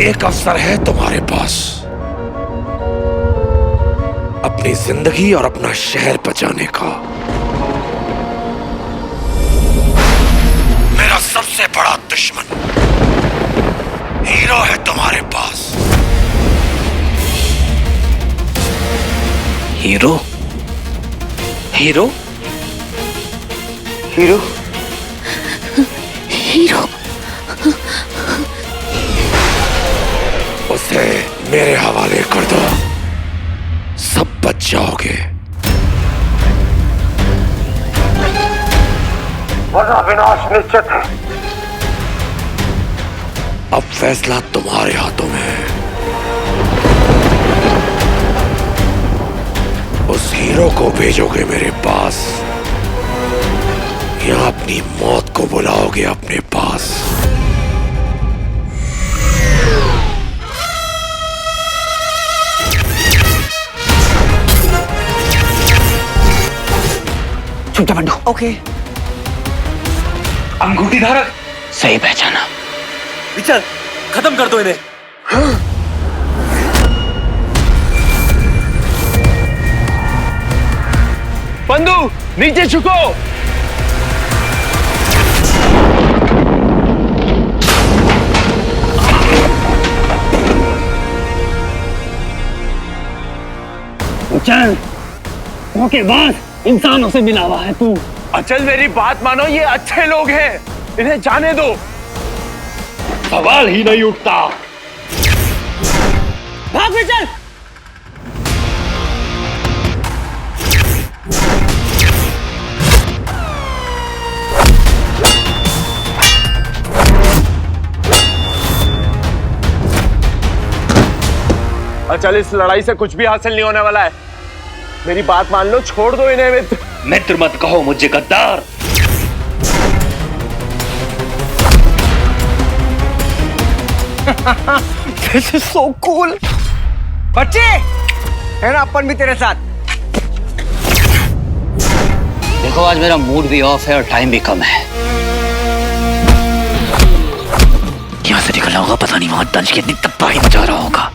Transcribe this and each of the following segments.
एक अवसर है तुम्हारे पास अपनी जिंदगी और अपना शहर बचाने का। मेरा सबसे बड़ा दुश्मन हीरो है तुम्हारे पास। हीरो? हीरो? हीरो? हीरो? उसे मेरे हवाले कर दो, सब बच जाओगे, वरना विनाश निश्चित है। अब फैसला तुम्हारे हाथों में है। उस हीरो को भेजोगे मेरे पास या अपनी मौत को बुलाओगे अपने पास? छुट्टा बंडू। ओके। अंगूठी धारक सही पहचाना। विचल, खत्म कर दो इन्हें। बंधु नीचे झुको। चल, ओके बस, इंसानों से मिला हुआ है तू। अचल मेरी बात मानो, ये अच्छे लोग हैं, इन्हें जाने दो। सवाल ही नहीं उठता। भाग विचल। अचल इस लड़ाई से कुछ भी हासिल नहीं होने वाला है, मेरी बात मान लो, छोड़ दो इन्हें। मित्र मत कहो मुझे गद्दार। This is so cool। बच्चे है ना, अपन भी तेरे साथ। देखो आज मेरा मूड भी ऑफ है और टाइम भी कम है। यहाँ से निकलना होगा, पता नहीं वहां दंश कितनी तबाही मचा रहा होगा।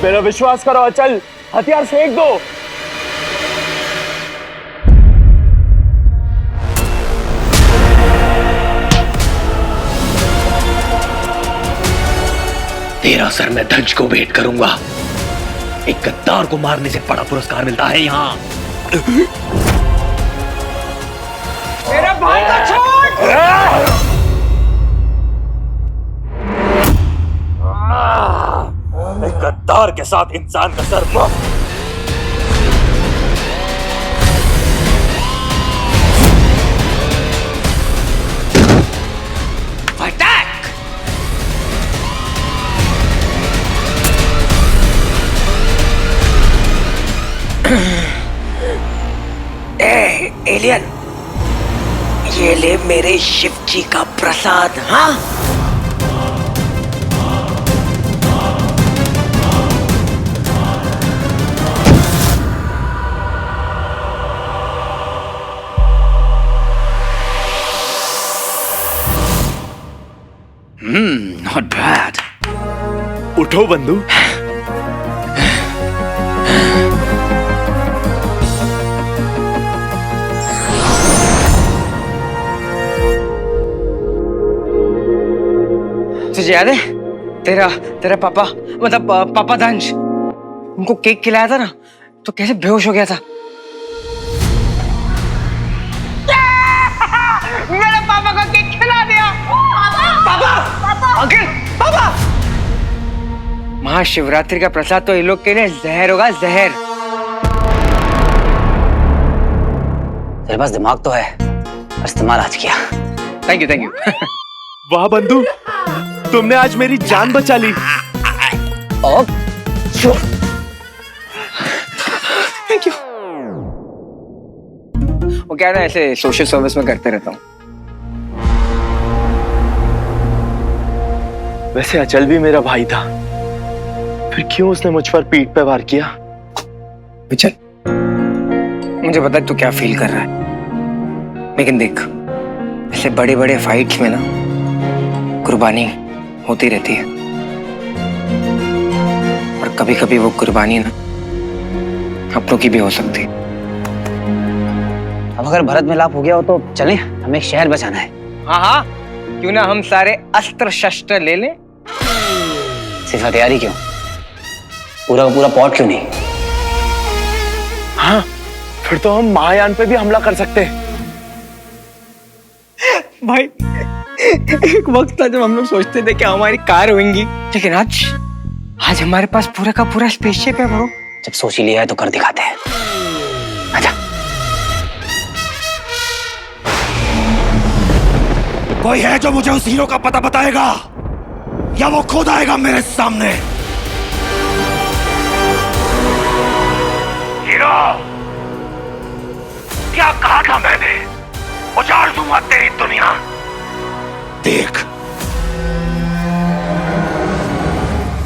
मेरा विश्वास करो अचल, हथियार फेंक दो। तेरा सर मैं दंश को भेंट करूंगा। एक गद्दार को मारने से बड़ा पुरस्कार मिलता है यहाँ। मेरा भाई को छोड़। एक गद्दार के साथ इंसान का सर एलियन, ये ले मेरे शिव जी का प्रसाद। हाँ, नॉट बैड। उठो बंधु। तुझे याद है तेरा पापा, मतलब पापा दंश, उनको केक खिलाया था ना, तो कैसे बेहोश हो गया था। मेरे पापा को केक खिला दिया। पापा अंकल, पापा। महाशिवरात्रि का प्रसाद तो ये लोग के लिए जहर होगा, जहर। तेरे पास दिमाग तो है, इस्तेमाल आज किया। Thank you thank you. वाह बंधु, तुमने आज मेरी जान बचा ली। Thank you. वो क्या है ना, ऐसे सोशल सर्विस में करते रहता हूँ। वैसे अचल भी मेरा भाई था, फिर क्यों उसने मुझ पर पीठ पे वार किया? विचल, मुझे पता है तू क्या फील कर रहा है, लेकिन देख, ऐसे बड़े बड़े फाइट्स में ना कुर्बानी होती रहती है, और कभी कभी वो कुर्बानी ना अपनों की भी हो सकती है। अब अगर भरत मिलाप हो गया हो तो चलें, हमें एक शहर बचाना है। हाँ हाँ, क्यों ना हम सारे अस्त्र शस्त्र ले लें। सिर्फ हथियारी क्यों, पूरा का पूरा पॉट क्यों नहीं? हाँ, फिर तो हम महायान पे भी हमला कर सकते हैं। भाई, एक वक्त था जब हम लोग सोचते थे कि हमारी कार होंगी, लेकिन आज हमारे पास पूरा का पूरा स्पेसशिप है ब्रो। जब सोच ही लिया है तो कर दिखाते हैं। आजा। कोई है जो मुझे उस हीरो का पता बताएगा, या वो खुद आएगा मेरे सामने? हीरो, क्या कहा था मैंने? उजाड़ दूंगा तेरी दुनिया। देख,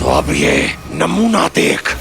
तो अब ये नमूना देख।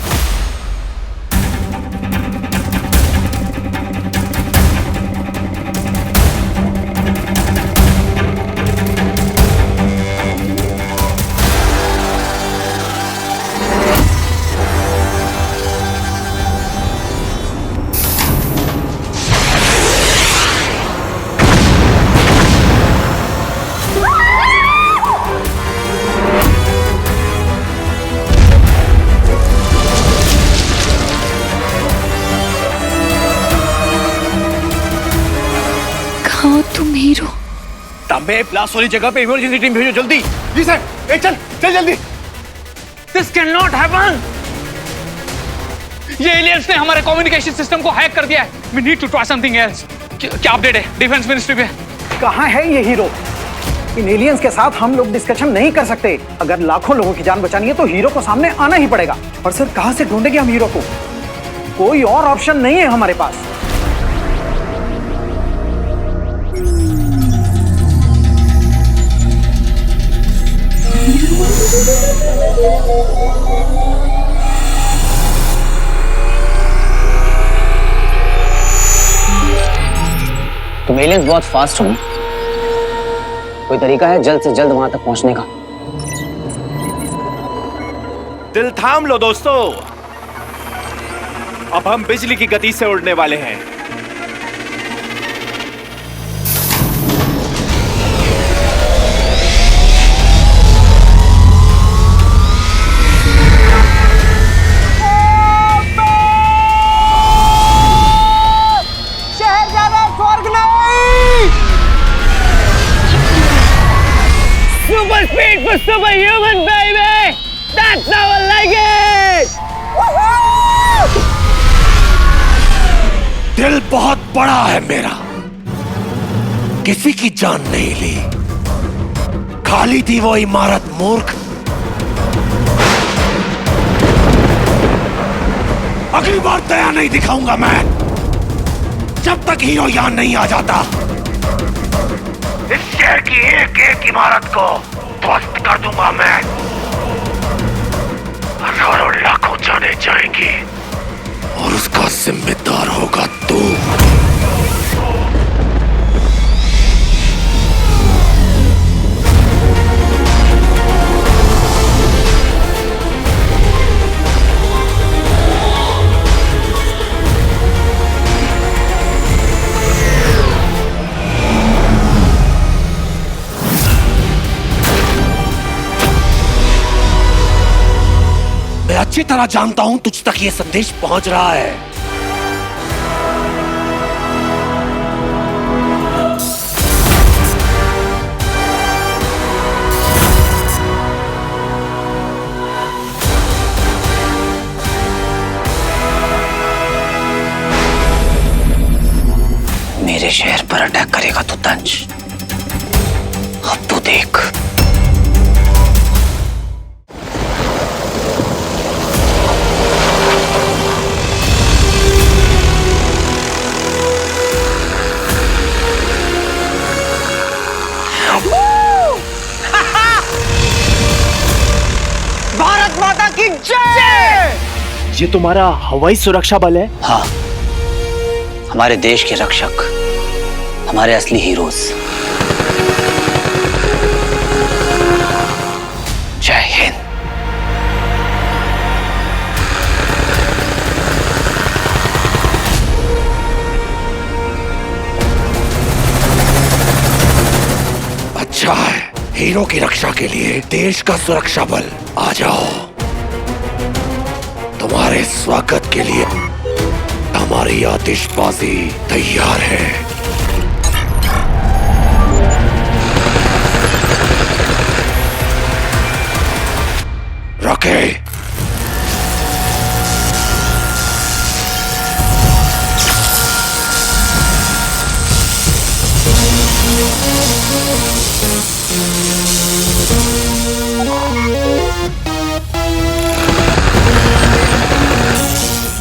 तुम हीरो? तांबे, ब्लास्ट वाली जगह पे इमरजेंसी टीम भेजो जल्दी। जी सर। चल चल जल्दी। This can not happen. ये एलियंस ने हमारे कम्युनिकेशन सिस्टम को हैक कर दिया है। We need to try something else. क्या अपडेट है डिफेंस मिनिस्ट्री पे? कहाँ है ये हीरो? इन एलियंस के साथ हम लोग डिस्कशन नहीं कर सकते। अगर लाखों लोगों की जान बचानी है तो हीरो को सामने आना ही पड़ेगा। और सर, कहाँ से ढूंढेंगे हम हीरो को? कोई और ऑप्शन नहीं है हमारे पास। तुम एलियंस बहुत फास्ट हो, कोई तरीका है जल्द से जल्द वहां तक पहुंचने का? दिल थाम लो दोस्तों, अब हम बिजली की गति से उड़ने वाले हैं। Super speed for superhuman, baby! That's how I like it! दिल बहुत बड़ा है मेरा, किसी की जान नहीं ली। खाली थी वो इमारत मूर्ख। अगली बार दया नहीं दिखाऊंगा मैं, जब तक हीरो यहां नहीं आ जाता। इस शहर की एक एक इमारत को ध्वस्त कर दूंगा मैं। हजारों लाखों जाने जाएंगी और उसका जिम्मेदार होगा तू। मैं अच्छी तरह जानता हूं तुझ तक ये संदेश पहुंच रहा है। मेरे मेरे शहर पर अटैक करेगा तो तंज, अब तो देख। भारत माता की जय। ये तुम्हारा हवाई सुरक्षा बल है? हाँ, हमारे देश के रक्षक, हमारे असली हीरोज। जय हिंद। अच्छा है, हीरो की रक्षा के लिए देश का सुरक्षा बल आ जाओ। तुम्हारे स्वागत के लिए हमारी आतिशबाजी तैयार है। रखे।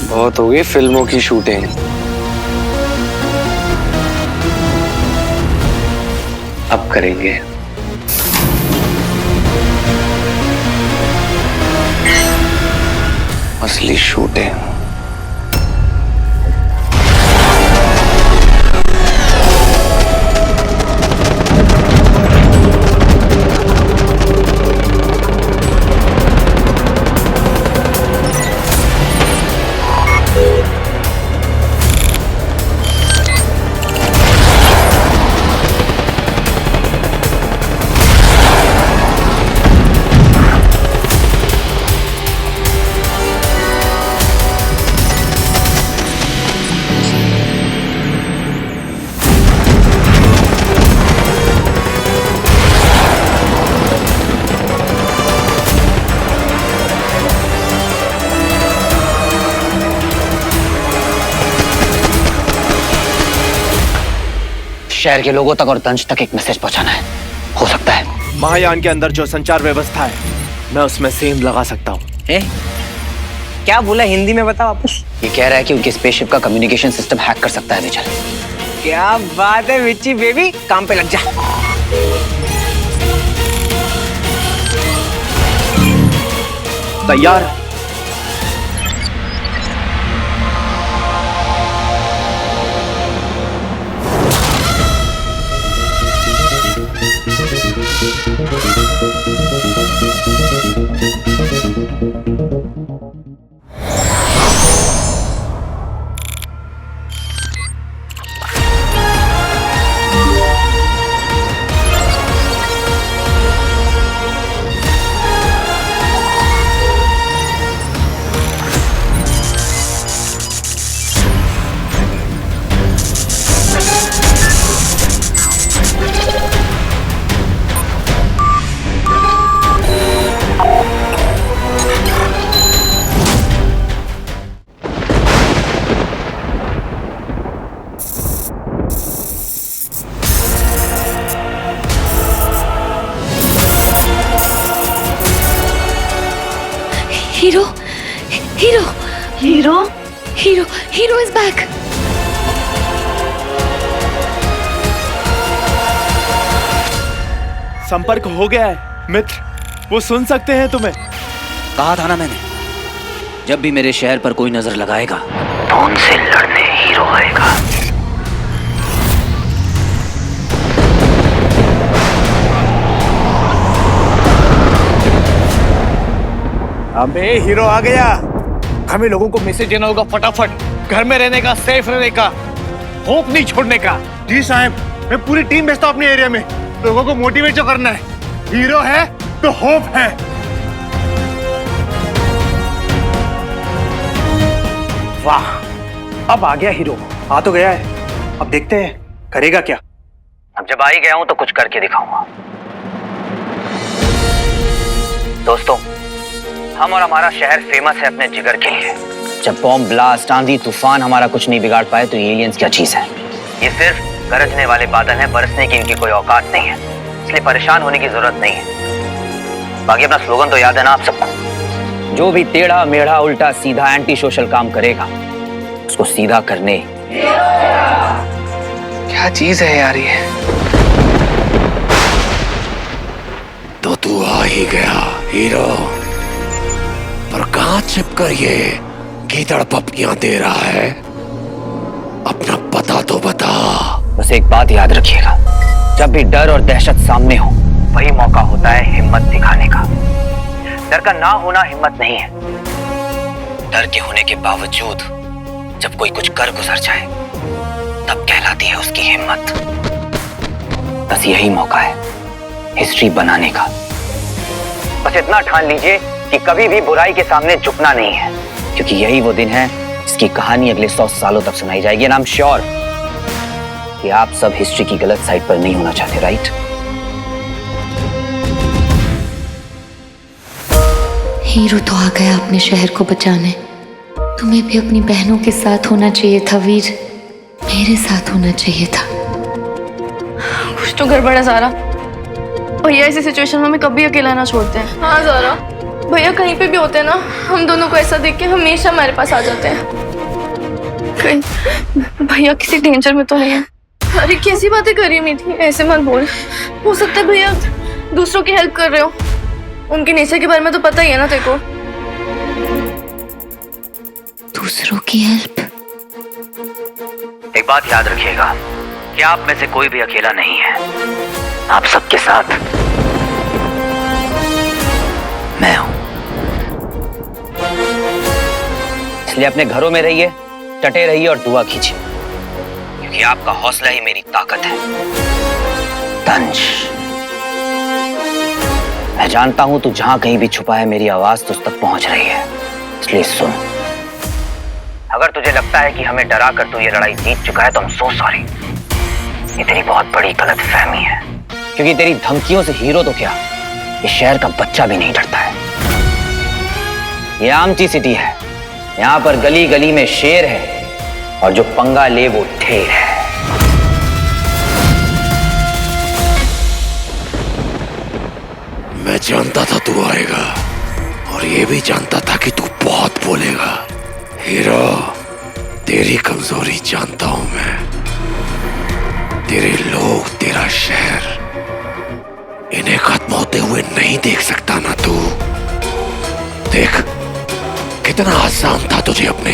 बहुत हो गई फिल्मों की शूटिंग, अब करेंगे असली शूटिंग। शहर के लोगों तक और तंज तक एक मैसेज पहुंचाना है। हो सकता है महायान के अंदर जो संचार व्यवस्था है, मैं उसमें सेंध लगा सकता हूँ। क्या बोला हिंदी में बता वापस। ये कह रहा है कि उनके स्पेसशिप का कम्युनिकेशन सिस्टम हैक कर सकता है विचल। क्या बात है विच्ची बेबी, काम पे लग जा। तैयार? Hero, Hero, Hero, Hero, Hero is back. संपर्क हो गया है मित्र, वो सुन सकते हैं तुम्हें। कहा था ना मैंने, जब भी मेरे शहर पर कोई नजर लगाएगा तो उनसे लड़ने हीरो आएगा। अबे हीरो आ गया। हमें लोगों को मैसेज देना होगा फटाफट, घर में रहने का, सेफ रहने का, होप नहीं छोड़ने का। जी साहब, मैं पूरी टीम भेजता हूँ अपने एरिया में। लोगों को मोटिवेट जो करना है। हीरो है तो होप है। वाह, अब आ गया हीरो। आ तो गया है, अब देखते हैं करेगा क्या। अब जब आ ही गया हूं तो कुछ करके दिखाऊंगा। दोस्तों, हम और हमारा शहर फेमस है अपने जिगर के लिए। जब बॉम्ब ब्लास्ट, आंधी तूफान हमारा कुछ नहीं बिगाड़ पाए तो ये एलियंस क्या चीज है। ये सिर्फ गरजने वाले बादल हैं, बरसने की इनकी कोई औकात नहीं है, इसलिए परेशान होने की जरूरत नहीं है। बाकी अपना स्लोगन तो याद है ना आप सबको, जो भी टेढ़ा मेढ़ा उल्टा सीधा एंटी सोशल काम करेगा उसको सीधा करने। क्या चीज है यार ये? तो तू आ ही गया हीरो, पर कहां छिपकर ये गीदड़ पपकियां दे रहा है? अपना पता तो बता। बस एक बात याद रखिएगा, जब भी डर और दहशत सामने हो वही मौका होता है हिम्मत दिखाने का। डर का ना होना हिम्मत नहीं है, डर के होने के बावजूद जब कोई कुछ कर गुजर जाए तब कहलाती है उसकी हिम्मत। बस यही मौका है हिस्ट्री बनाने का। बस इतना ठान लीजिए कि कभी भी बुराई के सामने झुकना नहीं है, क्योंकि यही वो दिन है इसकी कहानी अगले 100 सालों तक सुनाई जाएगी। एंड आई एम श्योर कि आप सब हिस्ट्री की गलत साइड पर नहीं होना चाहते, राइट? हीरो तो आ गया अपने शहर को बचाने। तुम्हें भी अपनी बहनों के साथ होना चाहिए था वीर, मेरे साथ होना चाहिए था। कुछ तो गड़बड़ है ज़ारा। भैया ऐसी सिचुएशन में हमें कभी अकेला ना छोड़ते हैं। हाँ ज़ारा, भैया कहीं पे भी होते हैं ना, हम दोनों को ऐसा देख के हमेशा हमारे पास आ जाते हैं। कहीं भैया किसी डेंजर में तो नहीं है? अरे कैसी बातें करी मीठी, ऐसे मत बोल। हो सकता है भैया दूसरों की हेल्प कर रहे हो, उनके नेचर के बारे में तो पता ही है ना तेरे को। दूसरों की हेल्प? एक बात याद रखिएगा कि आप में से कोई भी अकेला नहीं है, आप सबके साथ मैं हूं। इसलिए अपने घरों में रहिए, टटे रहिए और दुआ कीजिए, क्योंकि आपका हौसला ही मेरी ताकत है। तंज, मैं जानता हूं तू जहां कहीं भी छुपा है मेरी आवाज तुझ तक पहुंच रही है, इसलिए सुन। अगर तुझे लगता है कि हमें डरा कर तू ये लड़ाई जीत चुका है तो I'm so sorry। ये तेरी बहुत बड़ी गलतफहमी है, क्योंकि तेरी धमकियों से हीरो तो क्या, ये शहर का बच्चा भी नहीं डरता है। ये आमची सिटी है, यहाँ पर गली गली में शेर है और जो पंगा ले वो ढेर है। मैं जानता था तू आएगा, और ये भी जानता था कि तू बहुत बोलेगा। हीरो, तेरी कमजोरी जानता हूं मैं। तेरे लोग, तेरा शहर, इन्हें खत्म होते हुए नहीं देख सकता ना तू। देख कितना आसान था तुझे अपने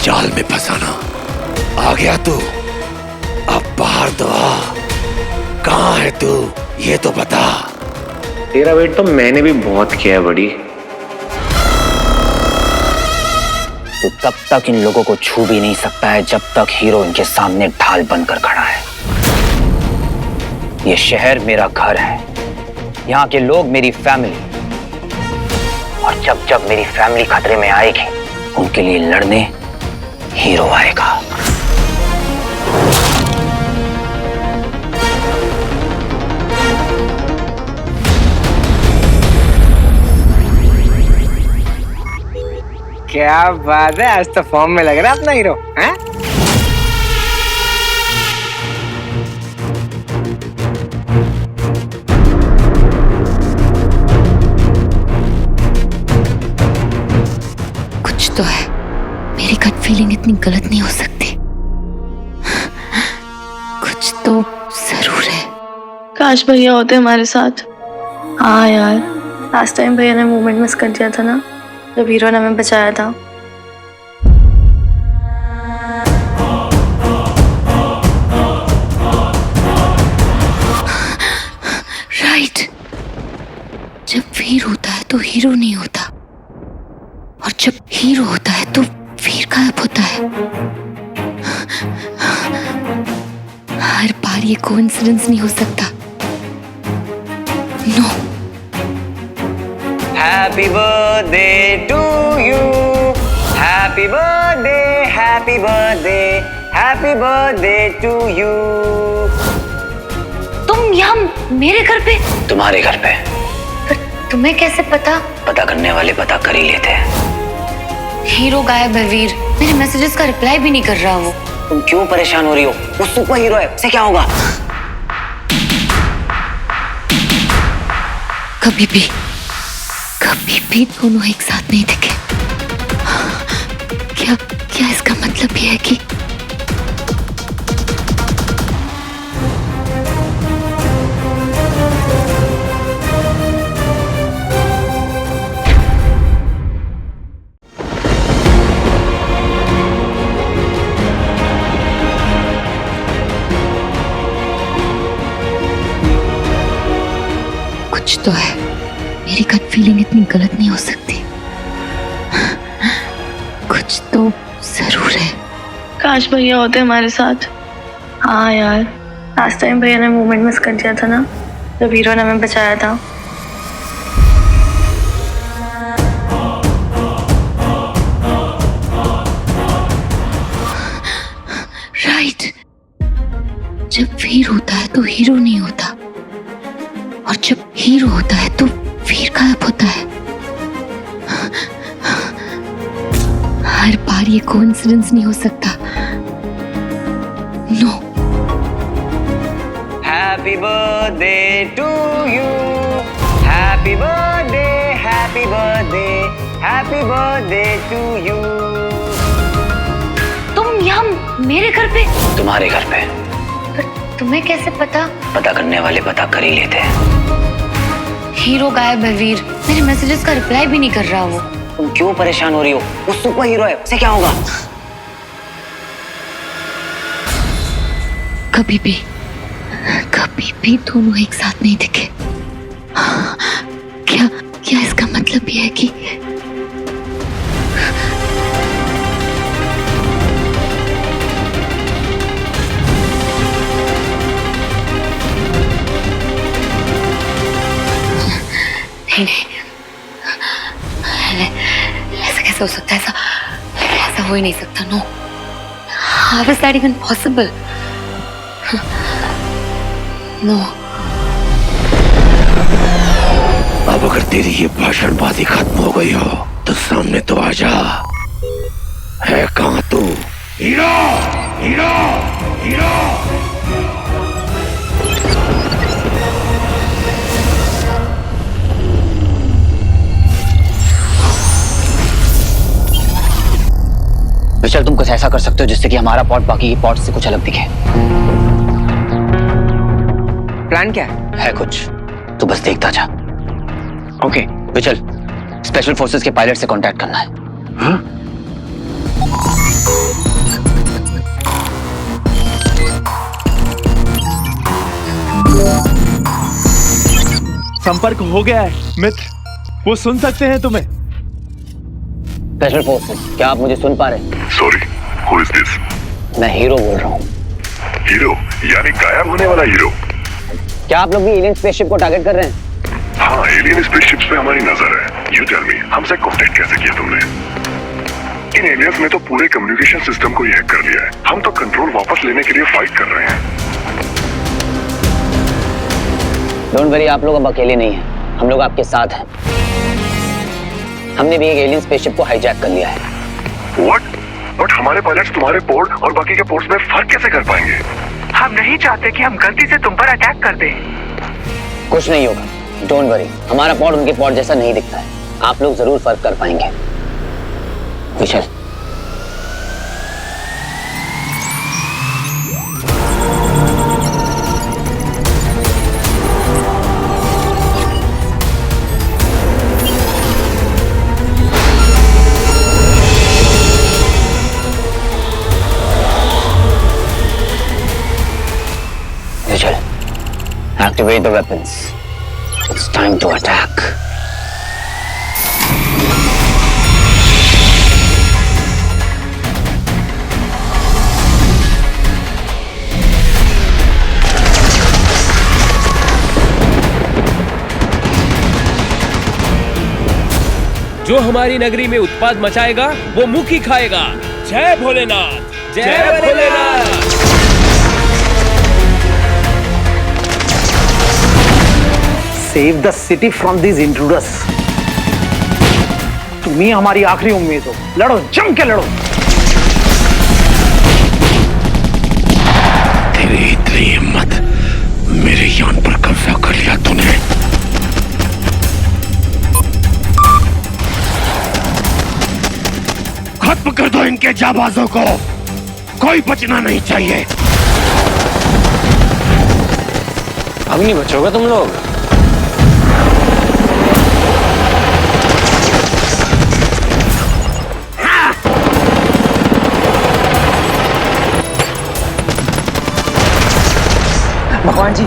जाल में फंसाना। आ गया तू, अब बाहर तो आ। कहां है तू, ये तो बता। तेरा वेट तो मैंने भी बहुत किया है बड़ी। तो तब तक इन लोगों को छू भी नहीं सकता है जब तक हीरो इनके सामने ढाल बनकर खड़ा है। ये शहर मेरा घर है, यहाँ के लोग मेरी फैमिली, और जब जब मेरी फैमिली खतरे में आएगी उनके लिए लड़ने हीरो आएगा। क्या बात है, आज तो फॉर्म में लग रहा है अपना हीरो, हैं? कुछ तो है, मेरी गट फीलिंग इतनी गलत नहीं हो सकती। कुछ तो जरूर है। काश भैया होते हमारे साथ। हाँ यार, लास्ट टाइम भैया ने मोमेंट मिस कर दिया था ना, जब हीरो ने हमें बचाया था। राइट, जब वीर होता है तो हीरो नहीं होता, और जब हीरो होता है तो वीर गायब होता है। हर बार ये कोइंसिडेंस नहीं हो सकता। No. Happy birthday to you, happy birthday, happy birthday, happy birthday to you। तुम यहाँ मेरे घर पे? तुम्हारे घर पे। पर तुम्हें कैसे पता? पता करने वाले पता कर ही लेते हैं। हीरो गायब है वीर, मेरे मैसेजेस का रिप्लाई भी नहीं कर रहा वो। तुम क्यों परेशान हो रही हो? वो सुपर हीरो है, उसे क्या होगा? कभी भी दोनों एक साथ नहीं दिखे। क्या इसका मतलब ये है कि कुछ तो है। मेरी गट फीलिंग इतनी गलत नहीं हो सकती। कुछ तो जरूर है। काश भैया होते हमारे साथ। हाँ यार, लास्ट टाइम भैया ने मूवमेंट मिस कर दिया था ना, जब हीरो ने हमें बचाया था। राइट, जब वीर होता है तो हीरो नहीं होता, और जब हीरो होता है तो वीर गायब होता है। हर बार ये कोइंसिडेंस नहीं हो सकता। No. Happy birthday to you, happy birthday, happy birthday, happy birthday to you. तुम यहाँ मेरे घर पे? तुम्हारे घर पे। पर तुम्हें कैसे पता? पता करने वाले पता कर ही लेते हैं। हीरो गायब है वीर, मेरे मैसेजेस का रिप्लाई भी नहीं कर रहा वो। तुम क्यों परेशान हो रही हो? वो सुपर हीरो है, उसे क्या होगा? कभी भी दोनों एक साथ नहीं दिखे। क्या इसका मतलब ये है कि नहीं, ऐसा कैसे हो सकता है? ऐसा हो ही नहीं सकता। No, how is that even possible? No. अब अगर तेरी ये भाषणबाजी खत्म हो गई हो तो सामने तो आ जा। है कहां तू? Hero, hero, hero. विशाल, तुम कुछ ऐसा कर सकते हो जिससे कि हमारा पॉट बाकी पॉट से कुछ अलग दिखे। प्लान क्या है? है कुछ, तू बस देखता जा। ओके। विशाल, स्पेशल फोर्सेस के पायलट से कांटेक्ट करना है। हाँ? संपर्क हो गया है मित्र, वो सुन सकते हैं तुम्हें। स्पेशल फोर्सेस, क्या आप मुझे सुन पा रहे हैं? Sorry, who is this? मैं हीरो बोल रहा हूँ। हीरो यानी गायब होने वाला हीरो? क्या आप लोग भी एलियन स्पेसशिप को टारगेट कर रहे हैं? हाँ, एलियन स्पेसशिप्स पे हमारी नजर है। यू टेल मी, हमसे कांटेक्ट कैसे किया तुमने? इन एलियंस ने तो पूरे कम्युनिकेशन सिस्टम को हैक कर लिया है। हम तो कंट्रोल वापस लेने के लिए फाइट कर रहे हैं। डोंट वरी, आप लोग अब अकेले नहीं हैं, हम लोग आपके साथ हैं। हमने भी एक एलियन स्पेसशिप को हाईजैक कर लिया है। व्हाट? बट हमारे पायलट्स तुम्हारे पोर्ट और बाकी के पोर्ट्स में फर्क कैसे कर पाएंगे? हम नहीं चाहते कि हम गलती से तुम पर अटैक कर दें। कुछ नहीं होगा, डोंट वरी। हमारा पॉड उनके पॉड जैसा नहीं दिखता है, आप लोग जरूर फर्क कर पाएंगे। विशाल, activate the weapons. It's time to attack. जो हमारी नगरी में उत्पाद मचाएगा वो मुख ही खाएगा। जय भोलेनाथ, जय Bholenath. Save the city from these intruders. तुम ही हमारी आखिरी उम्मीद हो। लड़ो, जम के लड़ो। इतनी हिम्मत, मेरे यान पर कब्जा कर लिया तूने। खत्म कर दो इनके जाबाजों को, कोई बचना नहीं चाहिए। अब नहीं बचोगे तुम लोग। भगवान जी,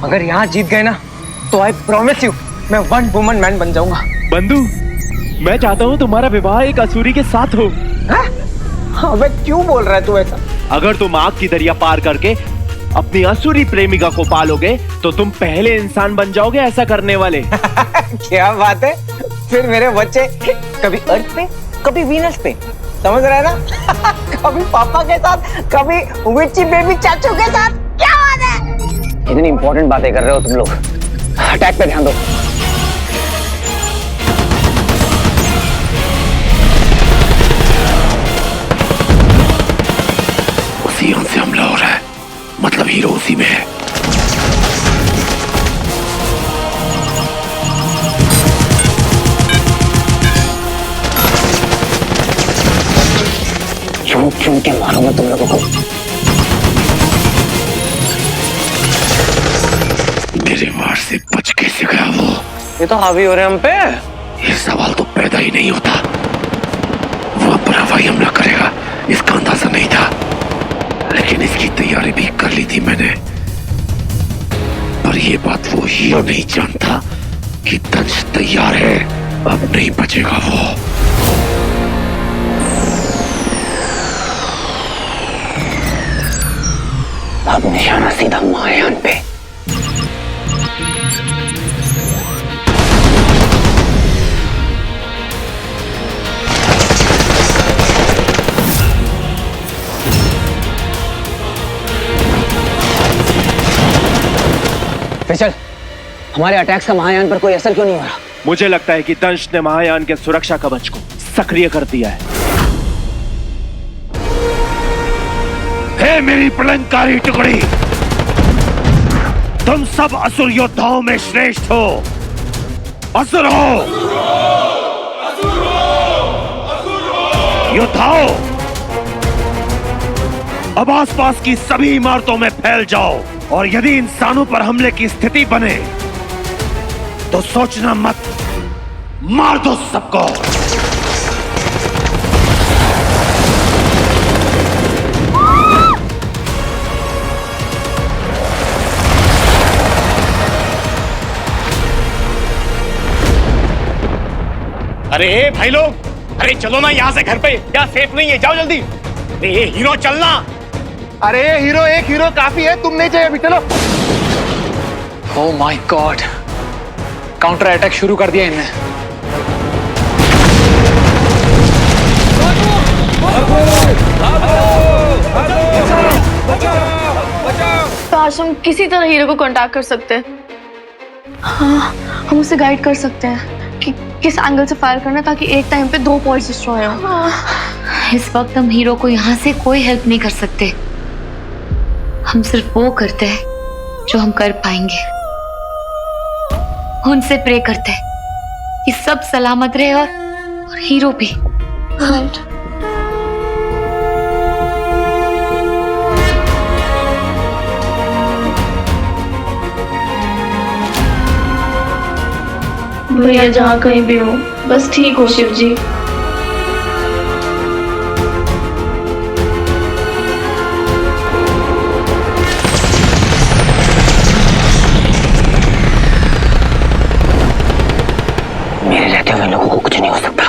अगर यहाँ जीत गए ना तो आई प्रॉमिस यू मैं वन वुमन मैन बन जाऊंगा। बंधु, मैं चाहता हूँ तुम्हारा विवाह एक असुरी के साथ हो। अबे क्यों बोल रहा है तू ऐसा? अगर तुम आग की दरिया पार करके अपनी असुरी प्रेमिका को पालोगे तो तुम पहले इंसान बन जाओगे ऐसा करने वाले। क्या बात है, फिर मेरे बच्चे कभी अर्थ पे कभी वीनस पे, समझ रहे हैं ना? कभी पापा के साथ कभी विची बेबी चाचू के साथ। क्या बात है? इतनी इंपॉर्टेंट बातें कर रहे हो तुम लोग, अटैक पे ध्यान दो। उसी यान से हमला हो रहा है, मतलब हीरो उसी में है। चुन चुन के मारूंगा तुम लोगों को। मेरे वार से बच कैसे गया वो? ये तो हावी हो रहे हैं हम पे। ये सवाल तो पैदा ही नहीं होता। वो अब हवाई हमला करेगा इसका अंदाजा नहीं था, लेकिन इसकी तैयारी भी कर ली थी मैंने। पर ये बात वो हीरो नहीं जानता कि दंश तैयार है, अब नहीं बचेगा वो। अब निशाना सीधा महायान पे। चल, हमारे अटैक्स का महायान पर कोई असर क्यों नहीं हो रहा? मुझे लगता है कि दंश ने महायान के सुरक्षा कवच को सक्रिय कर दिया है। हे मेरी प्रलंकारी टुकड़ी, तुम सब असुर योद्धाओं में श्रेष्ठ हो। असुर हो, योद्धाओं, अब आसपास की सभी इमारतों में फैल जाओ, और यदि इंसानों पर हमले की स्थिति बने तो सोचना मत, मार दो सबको। अरे भाई लोग, अरे चलो ना यहाँ से घर पे, यहाँ सेफ नहीं है, जाओ जल्दी। अरे हीरो चलना। अरे हीरो, एक हीरो काफी है, तुम नहीं चाहिए अभी, चलो। Oh my God, counter attack शुरू कर दिया इनने। काश हम किसी तरह हीरो को कांटेक्ट कर सकते हैं। हाँ, हम उसे गाइड कर सकते हैं कि किस एंगल से फायर करना, ताकि एक टाइम पे 2 पॉइंट्स डिस्ट्रॉय हो। इस वक्त हम हीरो को यहाँ से कोई हेल्प नहीं कर सकते। हम सिर्फ वो करते हैं जो हम कर पाएंगे। उनसे प्रे करते हैं कि सब सलामत रहे और हीरो भी। राइट। भैया जहाँ कहीं भी हो, बस ठीक हो शिव जी। मेरे रहते हुए लोगों को कुछ नहीं हो सकता।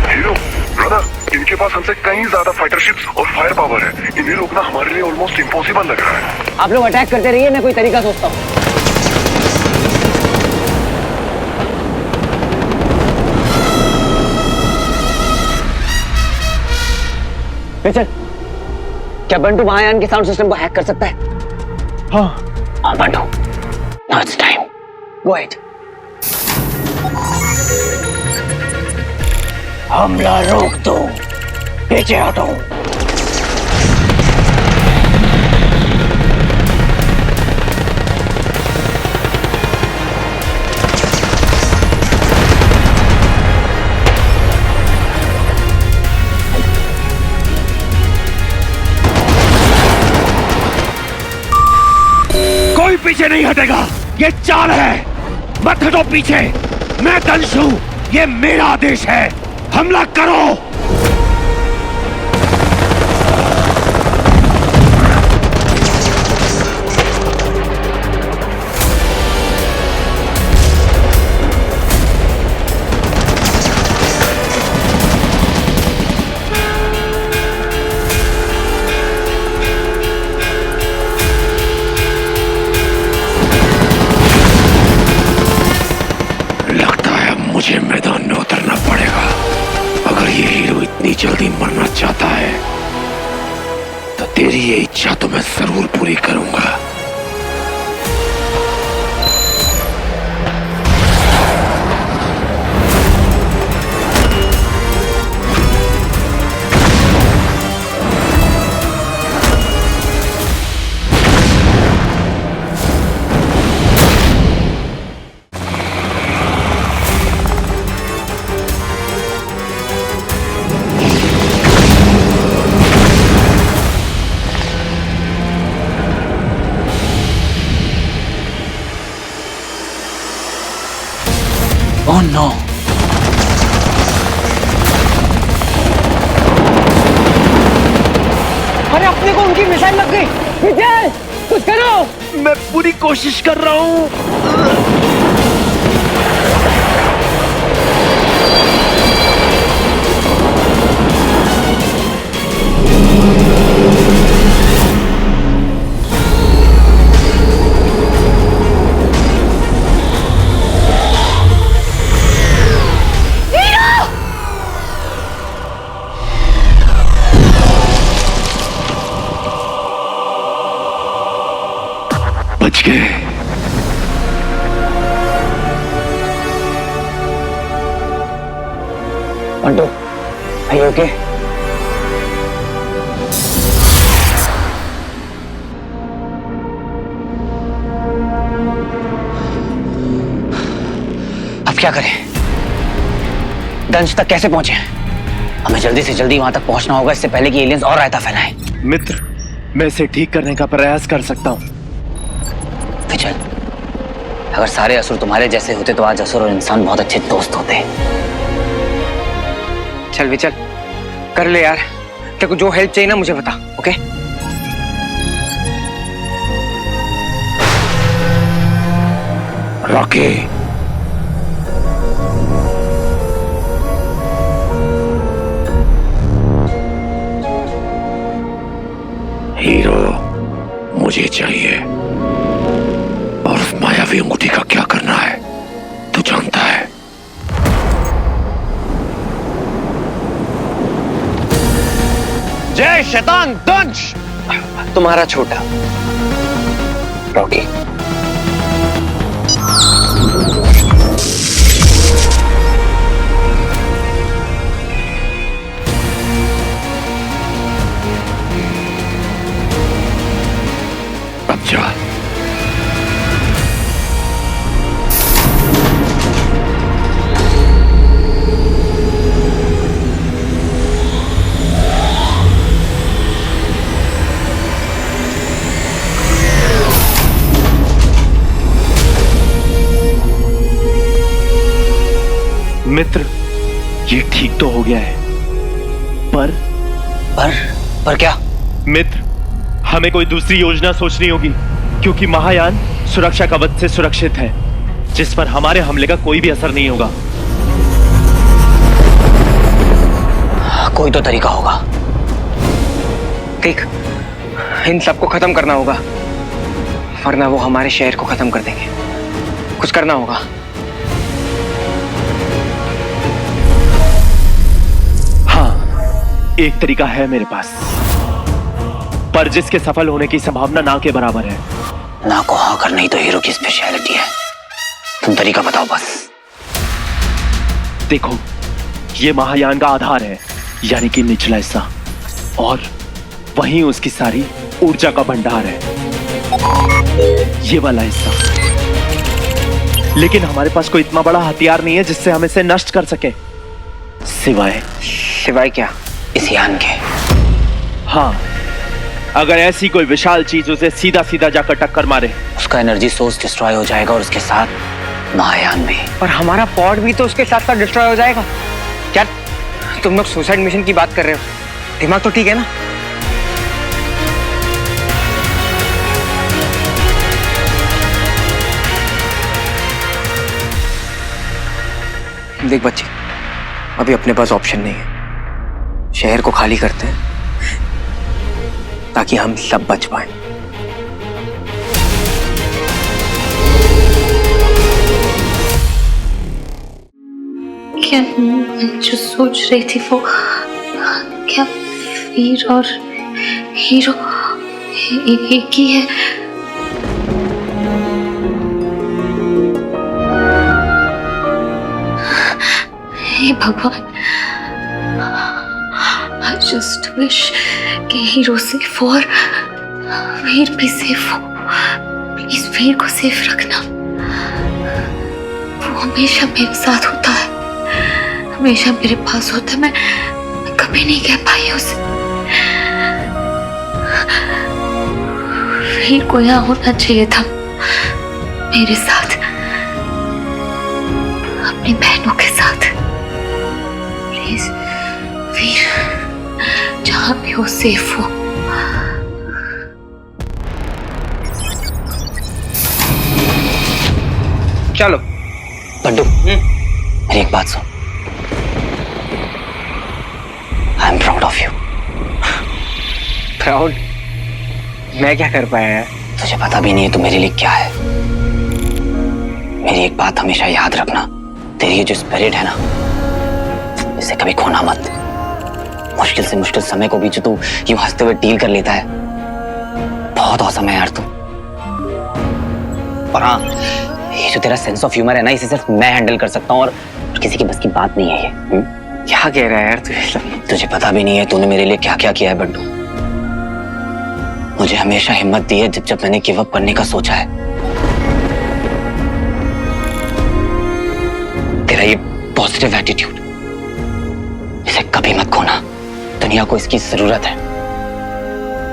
हीरो ब्रदर, इनके पास हमसे कहीं ज्यादा फाइटर शिप्स और फायर पावर है। इन्हें रोकना हमारे लिए ऑलमोस्ट इम्पॉसिबल लग रहा है। आप लोग अटैक करते रहिए, मैं कोई तरीका सोचता हूँ। चल, क्या बंटू महायान के साउंड सिस्टम को हैक कर सकता है? हाँ Bantu, now it's time, go ahead. हमला रोक दो, पीछे हटो। कोई पीछे नहीं हटेगा, ये चाल है। मत हटो पीछे, मैं दंश हूं, ये मेरा आदेश है। हमला करो। मुझे मैदान में उतरना पड़ेगा। अगर ये हीरो इतनी जल्दी मरना चाहता है तो तेरी ये इच्छा तो मैं जरूर पूरी करूंगा। Oh no! अरे अपने को उनकी मिसाइल लग गई। विजय, कुछ करो। मैं पूरी कोशिश कर रहा हूं। बच गए। Mantu, are you okay? अब क्या करें? दंश तक कैसे पहुंचे? हमें जल्दी से जल्दी वहां तक पहुंचना होगा, इससे पहले कि एलियंस और रायता फैलाएं। मित्र, मैं इसे ठीक करने का प्रयास कर सकता हूँ। विचल, अगर सारे असुर तुम्हारे जैसे होते तो आज असुर और इंसान बहुत अच्छे दोस्त होते। चल विचल, कर ले यार। तेरे को जो हेल्प चाहिए ना मुझे बता, ओके? रॉकी, हीरो मुझे चाहिए, और उस मायावी अंगूठी का क्या करना है तू जानता है। जय शैतान दंश। तुम्हारा छोटा रॉकी। अब जा। मित्र, ये ठीक तो हो गया है, पर क्या? मित्र, हमें कोई दूसरी योजना सोचनी होगी, क्योंकि महायान सुरक्षा कवच से सुरक्षित है, जिस पर हमारे हमले का कोई भी असर नहीं होगा। कोई तो तरीका होगा। देख, इन सबको खत्म करना होगा, वरना वो हमारे शहर को खत्म कर देंगे। कुछ करना होगा। हाँ, एक तरीका है मेरे पास, पर जिसके सफल होने की संभावना ना के बराबर है। ना को हाँ करना ही तो हीरो की स्पेशलिटी है। तुम तरीका बताओ बस। देखो, ये महायान का आधार है, यानी कि निचला हिस्सा, और वहीं उसकी सारी ऊर्जा का भंडार है, ये वाला हिस्सा। लेकिन हमारे पास कोई इतना बड़ा हथियार नहीं है जिससे हम इसे नष्ट कर सके, सिवाय क्या? इस यान के। हाँ, अगर ऐसी कोई विशाल चीज उसे सीधा सीधा जाकर टक्कर मारे, उसका एनर्जी सोर्स डिस्ट्रॉय हो जाएगा और उसके साथ महायान भी। और हमारा पॉड भी तो उसके साथ साथ डिस्ट्रॉय हो जाएगा। क्या तुम लोग सुसाइड मिशन की बात कर रहे हो? दिमाग तो ठीक है ना? देख बच्चे, अभी अपने पास ऑप्शन नहीं है। शहर को खाली करते हैं ताकि हम सब बच पाए। क्या मैं जो सोच रही थी वो क्या वीर और हीरो एक ही है? हे भगवान, I just wish कि हीरो सेफ और वीर भी सेफ हो। प्लीज वीर को सेफ रखना। वो हमेशा मेरे साथ होता है, हमेशा मेरे पास होता है। मैं कभी नहीं कह पाई उसे। वीर को यहाँ होना चाहिए था मेरे साथ, अपनी बहनों के साथ। प्लीज वीर जहां भी हो सेफ हो। चलो बड्डू, मेरी एक बात सुन। I am proud of you. Proud? मैं क्या कर पाया यार? तुझे पता भी नहीं है तू मेरे लिए क्या है। मेरी एक बात हमेशा याद रखना, तेरी ये जो स्पिरिट है ना, इसे कभी खोना मत। मुश्किल से मुश्किल समय को भी जो तू यूं हंसते हुए डील कर लेता है, बहुत औसम है यार तू। और हाँ, ये जो तेरा सेंस ऑफ ह्यूमर है ना, इसे सिर्फ मैं हैंडल कर सकता हूँ और किसी की बस की बात नहीं है ये। क्या कह रहा है यार तुझे पता भी नहीं है तूने मेरे लिए क्या क्या किया है बड्डू। मुझे हमेशा हिम्मत दी है जब जब मैंने गिव अप करने का सोचा है। तेरा ये पॉजिटिव एटीट्यूड, इसे कभी मत खोना। दुनिया को इसकी जरूरत है।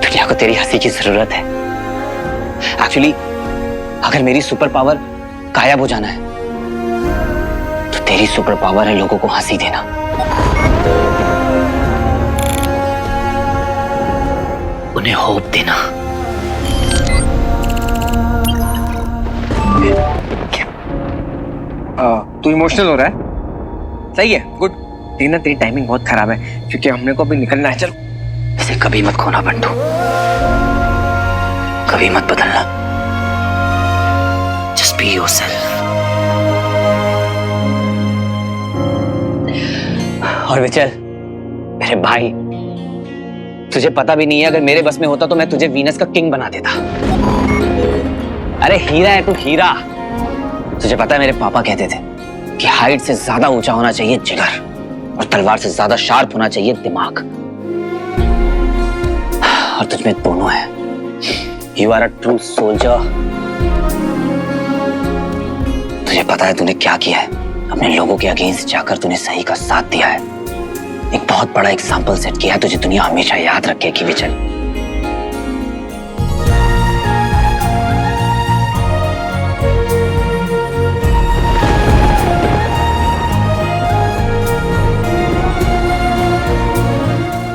दुनिया को तेरी हंसी की जरूरत है। एक्चुअली अगर मेरी सुपर पावर गायब हो जाना है तो तेरी सुपर पावर है लोगों को हंसी देना। उन्हें होप देना। तू इमोशनल हो रहा है? सही है, गुड। लेकिन ना तेरी टाइमिंग बहुत खराब है क्योंकि हमने को अभी निकलना है। चलो, इसे कभी मत खोना बंटू, कभी मत बदलना। Just be yourself. और विचल, मेरे भाई, तुझे पता भी नहीं है, अगर मेरे बस में होता तो मैं तुझे वीनस का किंग बना देता। अरे हीरा है तू, हीरा। तुझे पता है मेरे पापा कहते थे कि हाइट से ज्यादा ऊंचा होना चाहिए जिगर, और तलवार से ज्यादा शार्प होना चाहिए दिमाग। और तुझ में दोनों है। You are a true soldier. तुझे पता है तूने क्या किया है? अपने लोगों के अगेंस्ट जाकर तूने सही का साथ दिया है। एक बहुत बड़ा एग्जाम्पल सेट किया है। तुझे दुनिया हमेशा याद रखेगी विचल।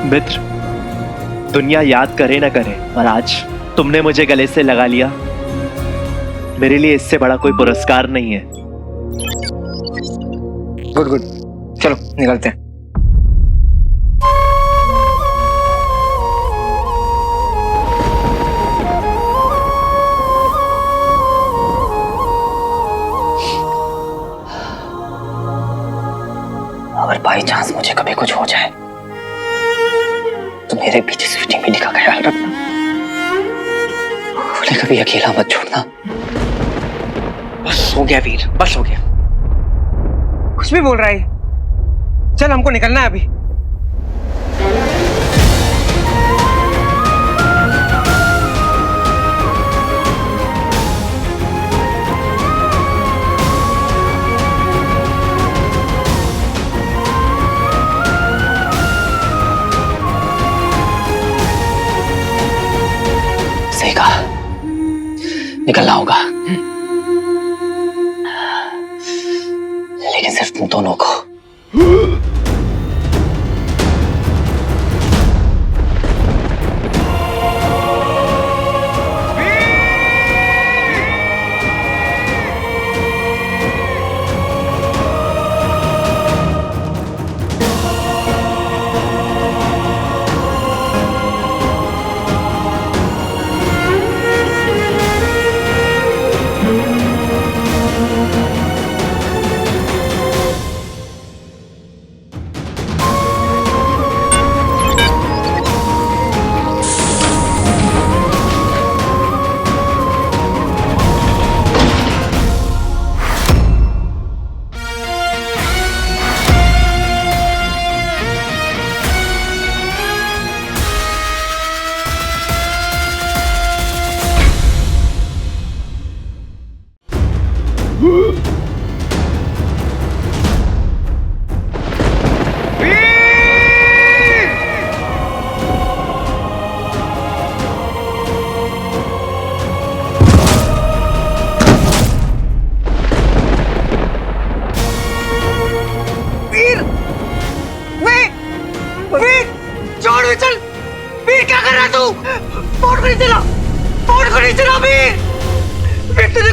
मित्र, दुनिया याद करे ना करे, पर आज तुमने मुझे गले से लगा लिया। मेरे लिए इससे बड़ा कोई पुरस्कार नहीं है। गुड गुड, चलो निकलते हैं। अगर बाई चांस मुझे कभी कुछ हो जाए तो मेरे पीछे स्वीटी मिली का ख्याल रखना। उन्हें कभी अकेला मत छोड़ना। बस हो गया वीर, बस हो गया। कुछ भी बोल रहा है। चल, हमको निकलना है अभी। निकलना होगा, लेकिन सिर्फ तुम दोनों को।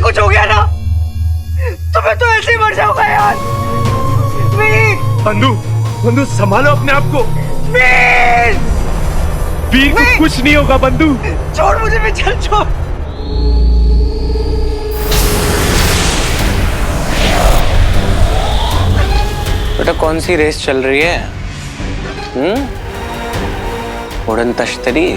कुछ हो गया ना तो मैं तो ऐसे ही मर जाऊंगा यार। बंधु, बंधु संभालो अपने आप को। वीर को कुछ नहीं होगा बंधु। छोड़ मुझे, विचल छोड़। बेटा कौन सी रेस चल रही है? उड़न तश्तरी।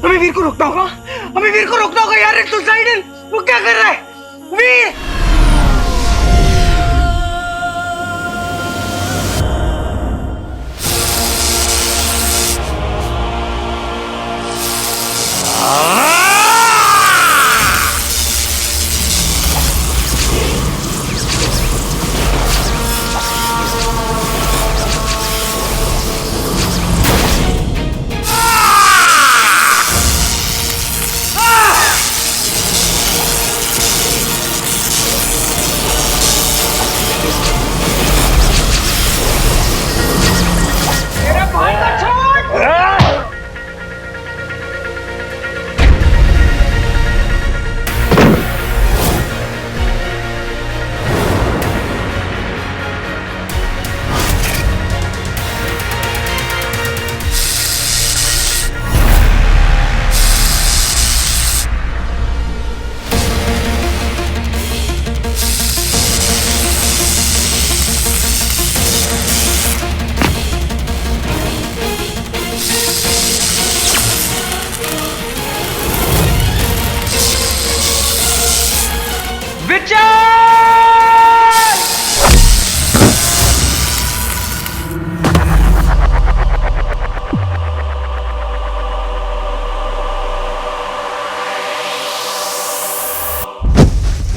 हमें वीर को रोकना होगा, हमें वीर को रोकना होगा यार। एक तो साइडन वो क्या कर रहा है? वीर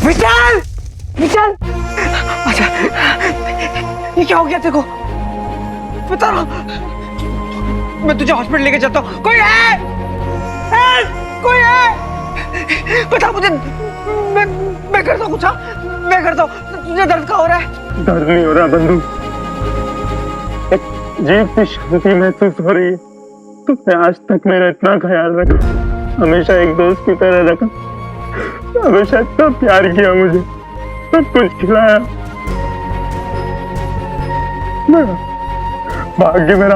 विशाल, विशाल, अच्छा ये क्या हो गया? देखो बता रहा, मैं तुझे हॉस्पिटल लेके जाता हूँ। कोई है? कोई है? बता मुझे, मैं करता हूँ कुछ। मैं करता हूँ। तुझे दर्द का हो रहा है? दर्द नहीं हो रहा बंधु, एक अजीब सी शांति महसूस हो रही है। तुमने आज तक मेरा इतना ख्याल रखा, हमेशा एक दोस्त की तरह रखा, हमेशा इतना प्यार किया, मुझे सब कुछ खिलाया। भाग्य मेरा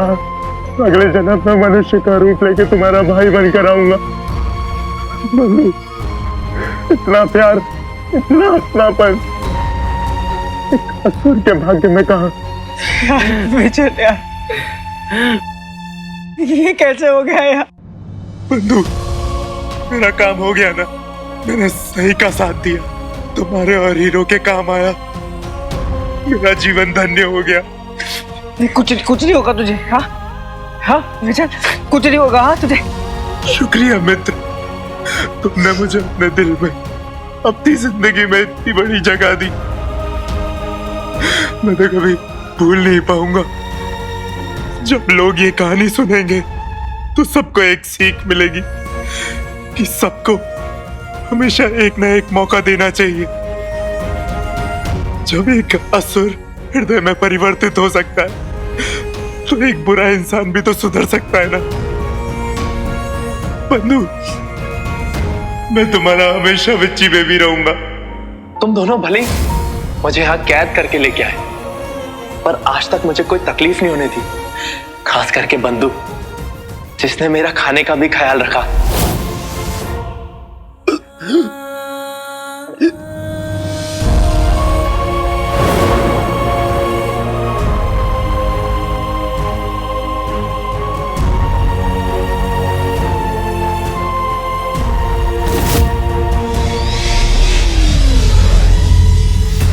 अगले जन्म में मनुष्य का रूप लेके तुम्हारा भाई बनकर आऊंगा। बंधु, इतना प्यार, इतना अपनापन एक असुर के भाग्य में कहा। विजय यार, ये कैसे हो गया यार? बंधु, मेरा काम हो गया ना। मैंने सही का साथ दिया, तुम्हारे और हीरो के काम आया, मेरा जीवन धन्य हो गया। कुछ नहीं होगा तुझे। हाँ हाँ विजय, कुछ नहीं होगा। हाँ तुझे शुक्रिया मित्र, तुमने मुझे अपने दिल में, अपनी जिंदगी में इतनी बड़ी जगह दी। मैं तो कभी भूल नहीं पाऊंगा। जब लोग ये कहानी सुनेंगे तो सबको एक सीख मिलेगी कि सबको हमेशा एक ना एक मौका देना चाहिए। जब एक असुर हृदय में परिवर्तित हो सकता है तो एक बुरा इंसान भी तो सुधर सकता है ना। बंधु, मैं तुम्हारा हमेशा विच्ची बेबी रहूंगा। तुम दोनों भले ही मुझे यहाँ कैद करके लेके आए, पर आज तक मुझे कोई तकलीफ नहीं होने दी। खास करके बंधु, जिसने मेरा खाने का भी ख्याल रखा।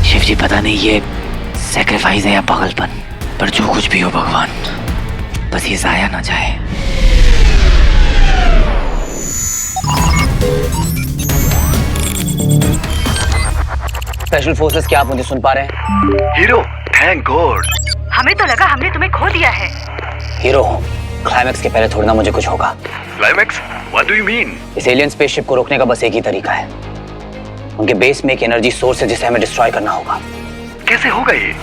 शिव जी, पता नहीं ये सैक्रिफाइस है या पागलपन, पर जो कुछ भी हो भगवान, बस ये जाया ना जाए। स्पेशल फोर्सेस, क्या आप मुझे सुन पा रहे हैं? Hero, thank God. हमें तो लगा हमने तुम्हें खो दिया है। हीरो हूँ, क्लाइमैक्स के पहले थोड़ा ना मुझे कुछ होगा। Climax? What do you mean? इस एलियन स्पेसशिप को रोकने का बस एक ही तरीका है। उनके बेस में एक एनर्जी सोर्स है जिसे हमें डिस्ट्रॉय करना होगा। कैसे होगा ये?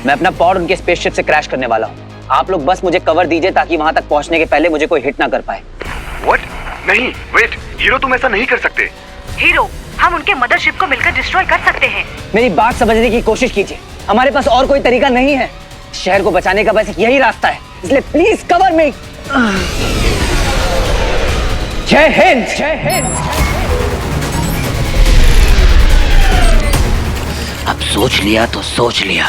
मैं अपना पॉड उनके स्पेसशिप से क्रैश करने वाला हूँ। आप लोग बस मुझे कवर दीजिए ताकि वहां तक पहुंचने के पहले मुझे कोई हिट ना कर पाए। व्हाट? नहीं, वेट, हीरो तुम ऐसा नहीं कर सकते। हीरो, हम उनके मदरशिप को मिलकर डिस्ट्रॉय कर सकते हैं। मेरी बात समझने की कोशिश कीजिए, हमारे पास और कोई तरीका नहीं है। शहर को बचाने का बस यही रास्ता है, इसलिए प्लीज कवर मी। जय हिंद। जय हिंद। अब सोच लिया तो सोच लिया।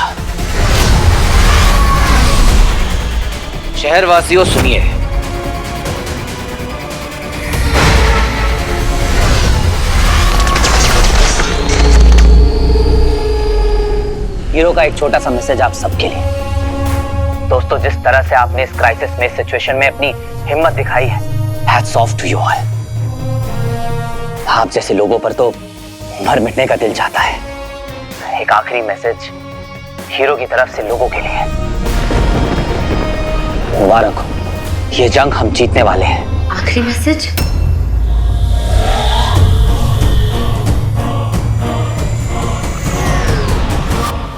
शहरवासियों सुनिए, हीरो का एक छोटा सा मैसेज आप सबके लिए। दोस्तों, जिस तरह से आपने इस क्राइसिस में, इस सिचुएशन में अपनी हिम्मत दिखाई है, hats off to you all. आप जैसे लोगों पर तो मर मिटने का दिल चाहता है। एक आखिरी मैसेज हीरो की तरफ से लोगों के लिए। मुबारक हो, ये जंग हम जीतने वाले हैं। आखिरी मैसेज?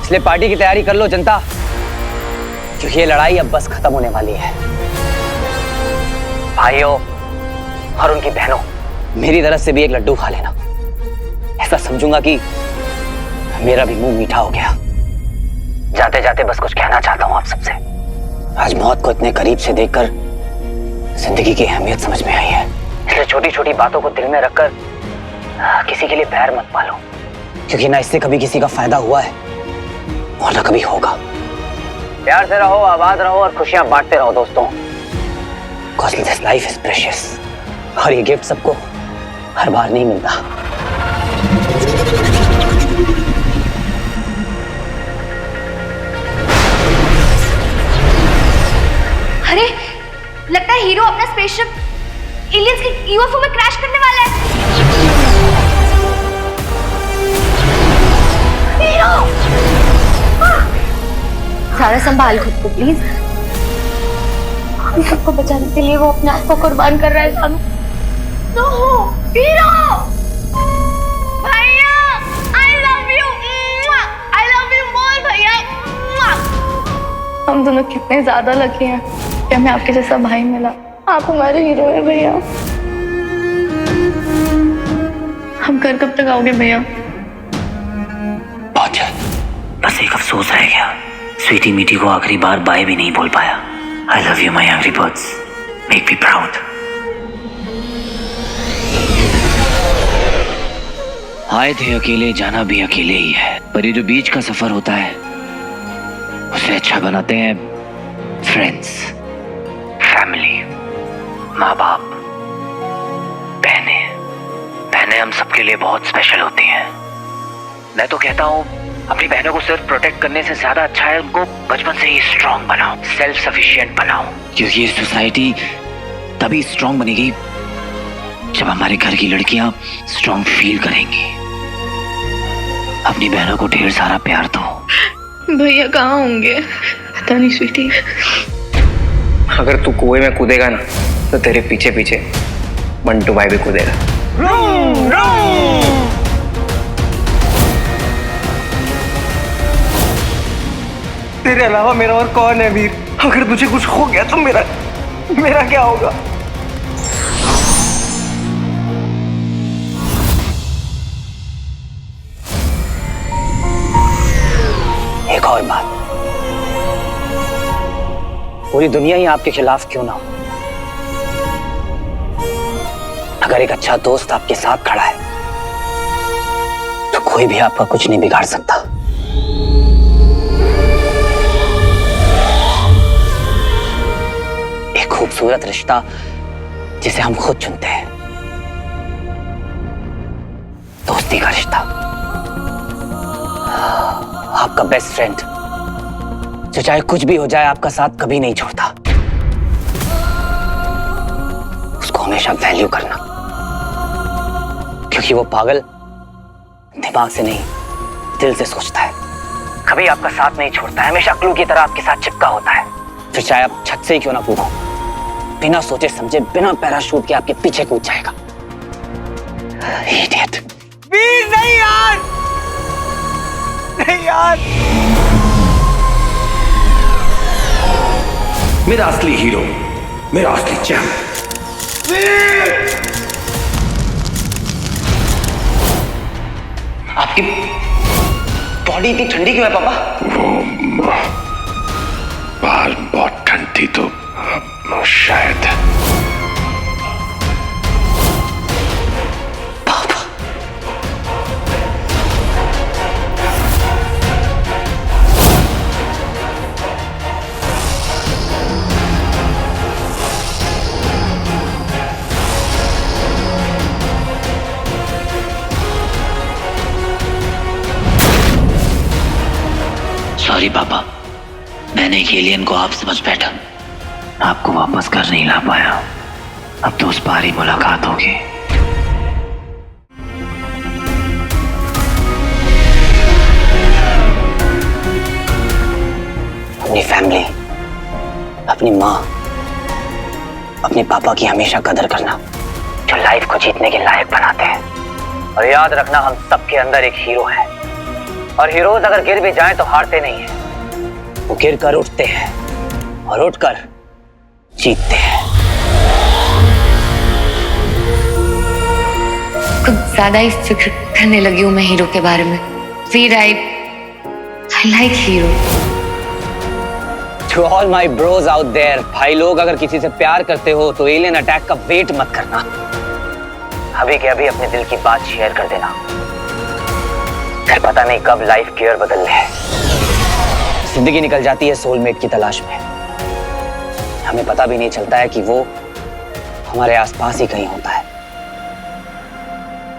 इसलिए पार्टी की तैयारी कर लो जनता, क्योंकि ये लड़ाई अब बस खत्म होने वाली है। भाइयों और उनकी बहनों, मेरी तरफ से भी एक लड्डू खा लेना। ऐसा समझूंगा कि मेरा भी मुंह मीठा हो गया। जाते जाते बस कुछ कहना चाहता हूं आप सबसे। आज मौत को इतने करीब से देखकर जिंदगी की अहमियत समझ में आई है। इसलिए छोटी छोटी बातों को दिल में रखकर किसी के लिए बैर मत पालो, क्योंकि ना इससे कभी किसी का फायदा हुआ है और ना कभी होगा। प्यार से रहो, आबाद रहो और खुशियां बांटते रहो दोस्तों। Because this life is precious। और ये गिफ्ट सबको हर बार नहीं मिलता। अरे, लगता है हीरो अपना स्पेसशिप एलियंस के यूएफओ में क्रैश करने वाला है। हीरो! सारा संभाल खुद को प्लीज। हम सबको बचाने के लिए वो अपने आप को कुर्बान कर रहा है सानू। No, hero! भैया, I love you! I love you more भैया! हम दोनों कितने ज्यादा लकी हैं कि हमें आपके जैसा भाई मिला। आप हमारे हीरो हैं भैया। हम घर कब तक आओगे भैया? बहुत जल्द। बस एक अफसोस रह गया, स्वीटी मीटी को आखिरी बार बाय भी नहीं बोल पाया। I love you my angry birds, make me proud। आए थे अकेले, जाना भी अकेले ही है, पर ये जो बीच का सफर होता है उसे अच्छा बनाते हैं फ्रेंड्स, फैमिली। माँ बाप, बहनें, बहनें हम सबके लिए बहुत स्पेशल होती हैं। मैं तो कहता हूँ अपनी बहनों को सिर्फ प्रोटेक्ट करने से ज्यादा अच्छा है उनको बचपन से ही स्ट्रांग बनाओ, सेल्फ सफिशिएंट बनाओ। क्योंकि ये सोसाइटी तभी स्ट्रांग बनेगी जब हमारे घर की लड़कियां स्ट्रांग फील करेंगी। अपनी बहनों को ढेर सारा प्यार दो। भैया कहाँ होंगे? पता नहीं स्वीटी। अगर तू कुएं में कूदेगा ना तो तेरे पीछे पीछे बंटू भाई भी कूदेगा। तेरे अलावा मेरा और कौन है वीर? अगर तुझे कुछ हो गया तो मेरा क्या होगा? एक और बात, पूरी दुनिया ही आपके खिलाफ क्यों ना हो, अगर एक अच्छा दोस्त आपके साथ खड़ा है तो कोई भी आपका कुछ नहीं बिगाड़ सकता। एक खूबसूरत रिश्ता जिसे हम खुद चुनते हैं, दोस्ती का रिश्ता। आपका बेस्ट फ्रेंड जो चाहे कुछ भी हो जाए आपका साथ कभी नहीं छोड़ता, उसको हमेशा वैल्यू करना, क्योंकि वो पागल दिमाग से नहीं दिल से सोचता है। कभी आपका साथ नहीं छोड़ता है, हमेशा क्लू की तरह आपके साथ चिपका होता है। फिर चाहे आप छत से ही क्यों ना कूदो, बिना सोचे समझे बिना पैराशूट के आपके पीछे कूद जाएगा। Idiot। वीर नहीं यार, नहीं यार। मेरा असली हीरो, मेरा असली चैंप। आपकी बॉडी इतनी ठंडी क्यों है पापा? वो बाहर बहुत ठंड थी तो शायद। सॉरी पापा, मैंने एक एलियन को आप समझ बैठा, आपको वापस घर नहीं ला पाया। अब तो उस पार ही मुलाकात होगी। अपनी फैमिली, अपनी माँ, अपने पापा की हमेशा कदर करना, जो लाइफ को जीतने के लायक बनाते हैं। और याद रखना, हम सबके अंदर एक हीरो है, और हीरोज अगर गिर भी जाएं तो हारते नहीं हैं, वो गिर कर उठते हैं और उठकर जीतते हैं। कुछ ज्यादा ही फिक्र करने लगी हूँ मैं हीरो के बारे में। Veer, I like hero. To all my bros out there, भाई लोग, अगर किसी से प्यार करते हो तो एलियन अटैक का वेट मत करना, अभी के अभी अपने दिल की बात शेयर कर देना। फिर पता नहीं कब लाइफ गियर बदल ले, जिंदगी निकल जाती है सोलमेट की तलाश में। हमें पता भी नहीं चलता है कि वो हमारे आसपास ही कहीं होता है।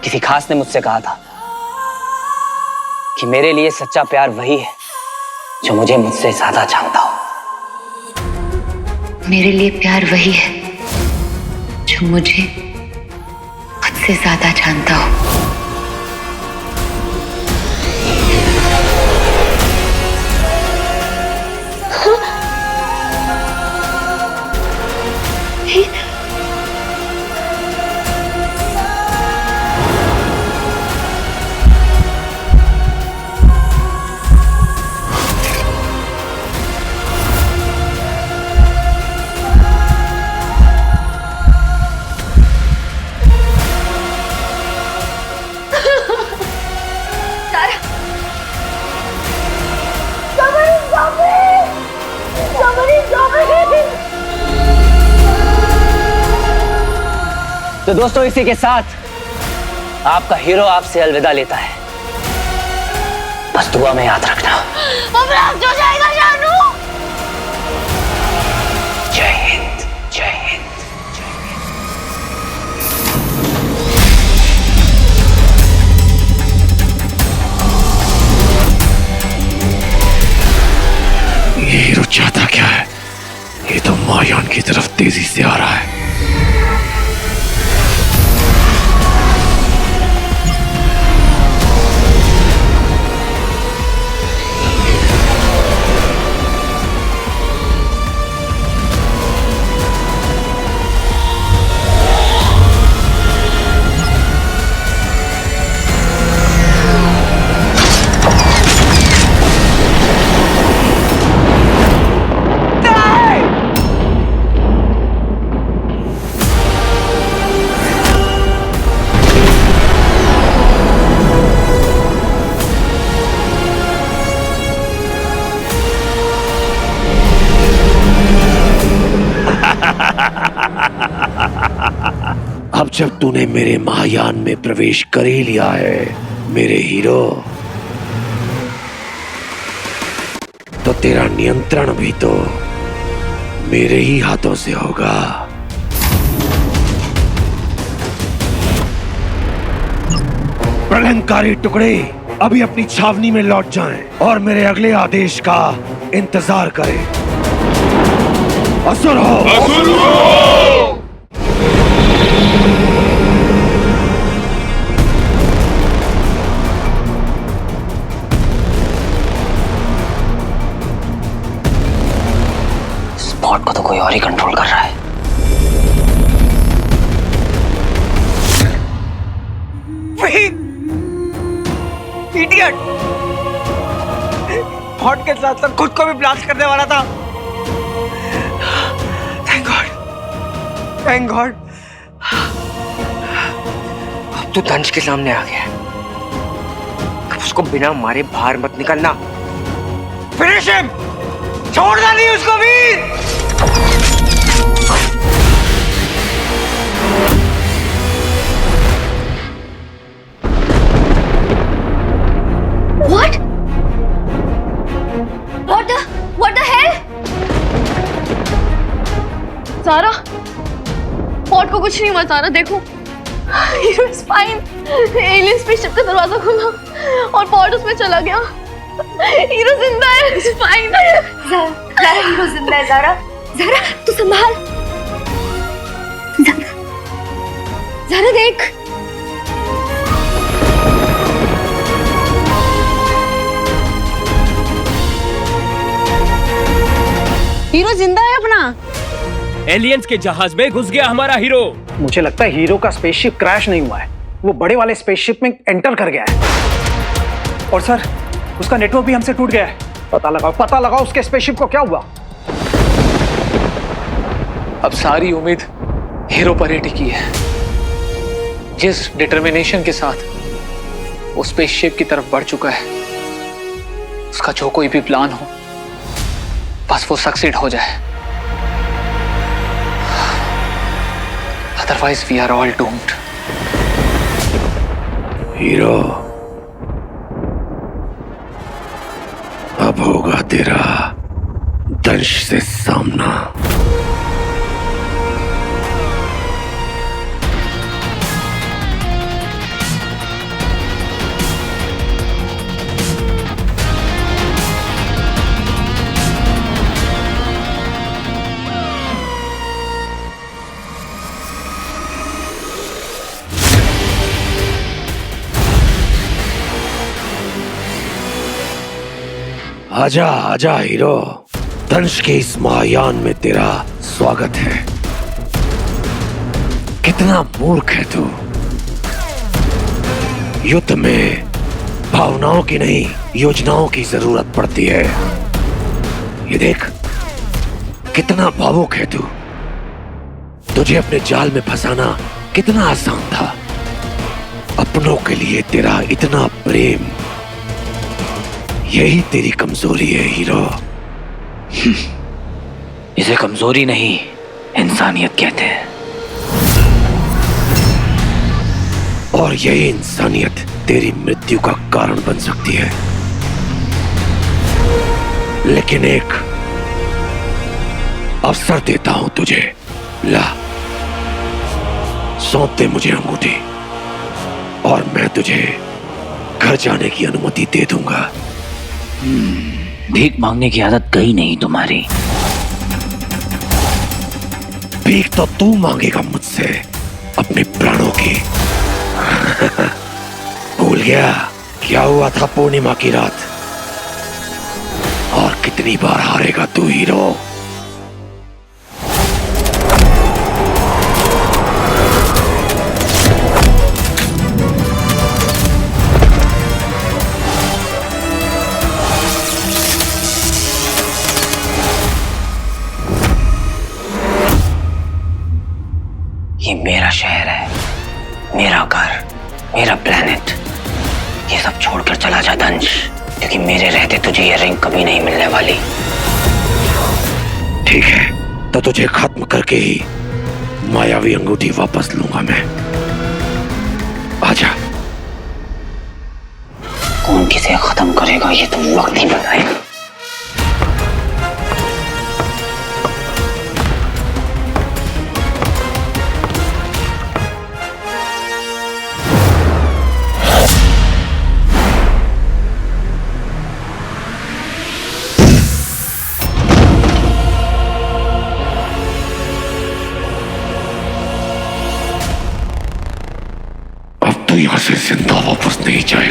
किसी खास ने मुझसे कहा था कि मेरे लिए सच्चा प्यार वही है जो मुझे मुझसे ज्यादा जानता हो। मेरे लिए प्यार वही है जो मुझे खुद से ज्यादा जानता हो। तो दोस्तों, इसी के साथ आपका हीरो आपसे अलविदा लेता है। बस दुआ में याद रखना। जो जाएगा जानू। जय हिंद, जय हिंद, जय हिंद। मायान की तरफ तेजी से आ रहा है। अब जब तूने मेरे महायान में प्रवेश कर ही लिया है मेरे हीरो, तो तेरा नियंत्रण भी तो मेरे ही हाथों से होगा। प्रलंकारी टुकड़े अभी अपनी छावनी में लौट जाएं और मेरे अगले आदेश का इंतजार करें। असुर हो, असुर हो! स्पॉट को तो कोई और ही कंट्रोल कर रहा है। इडियट! हॉट के साथ साथ खुद को भी ब्लास्ट करने वाला था। Thank God, thank God. अब तू दंश के सामने आ गया। अब उसको बिना मारे बाहर मत निकलना। Finish him! छोड़ना नहीं उसको भी। What? What the hell? सारा, पॉट को कुछ नहीं हुआ सारा, देखो। Hero is fine. Alien spaceship का दरवाजा खुला और पॉट उसमें चला गया। हीरो जिंदा है, इट्स फाइन। ज़ारा, हीरो जिंदा है। ज़ारा, तू संभाल। ज़ारा देख। हीरो जिंदा है अपना। एलियंस के जहाज में घुस गया हमारा हीरो। मुझे लगता है हीरो का स्पेसशिप क्रैश नहीं हुआ है, वो बड़े वाले स्पेसशिप में एंटर कर गया है। और सर, उसका नेटवर्क भी हमसे टूट गया है। पता लगाओ उसके स्पेसशिप को क्या हुआ। अब सारी उम्मीद हीरो पर ही टिकी है। जिस डिटर्मिनेशन के साथ वो स्पेसशिप की तरफ बढ़ चुका है, उसका जो कोई भी प्लान हो बस वो सक्सीड हो जाए, otherwise we are all doomed. Hero, अब होगा तेरा दंश से सामना। आजा आजा हीरो, दंश के इस महायान में तेरा स्वागत है। कितना मूर्ख है तू। युद्ध में भावनाओं की नहीं, योजनाओं की जरूरत पड़ती है। ये देख, कितना भावुक है तू। तुझे अपने जाल में फंसाना कितना आसान था। अपनों के लिए तेरा इतना प्रेम, यही तेरी कमजोरी है हीरो। इसे कमजोरी नहीं, इंसानियत कहते हैं। और यही इंसानियत तेरी मृत्यु का कारण बन सकती है। लेकिन एक अवसर देता हूं तुझे। ला, सौंप दे मुझे अंगूठी और मैं तुझे घर जाने की अनुमति दे दूंगा। भीख मांगने की आदत गई नहीं तुम्हारी। भीख तो तू मांगेगा मुझसे अपने प्राणों की। भूल गया क्या हुआ था पूर्णिमा की रात? और कितनी बार हारेगा तू हीरो? ये मेरा शहर है, मेरा घर, मेरा प्लेनेट। ये सब छोड़कर चला जा दंश, क्योंकि मेरे रहते तुझे ये रिंग कभी नहीं मिलने वाली। ठीक है, तो तुझे खत्म करके ही मायावी अंगूठी वापस लूंगा मैं। आजा। कौन किसे खत्म करेगा ये तो वक्त ही बताएगा। अब तो यहां से जिंदा वापस नहीं जाएगा।